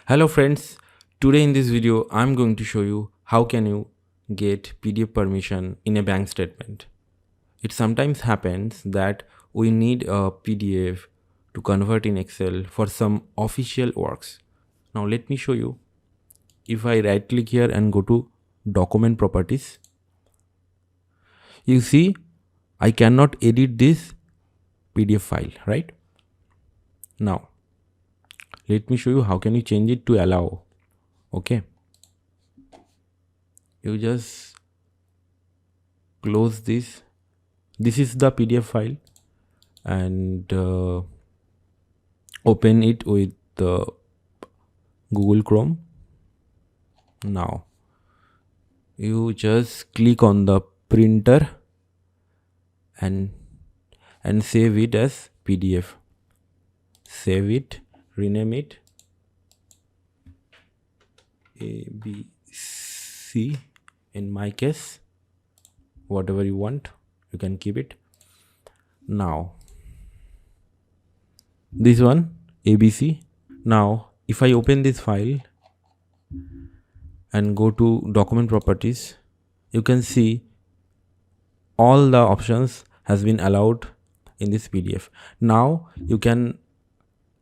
Hello friends, today in this video I'm going to show you how can you get PDF permission in a bank statement. It sometimes happens that we need a PDF to convert in Excel for some official works. Now let me show you. If I right click here and go to document properties, you see I cannot edit this PDF file, right? Now let me show you how can you change it to allow. Okay, you just close this. This is the PDF file and open it with the Google Chrome. Now you just click on the printer and save it as PDF. Save it, rename it ABC in my case, whatever you want you can keep it. Now this one ABC. Now if I open this file and go to document properties, you can see all the options has been allowed in this PDF. Now you can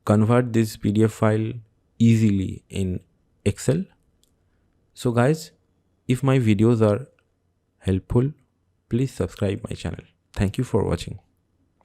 convert this PDF file easily in Excel. So guys, if my videos are helpful, please subscribe my channel. Thank you for watching.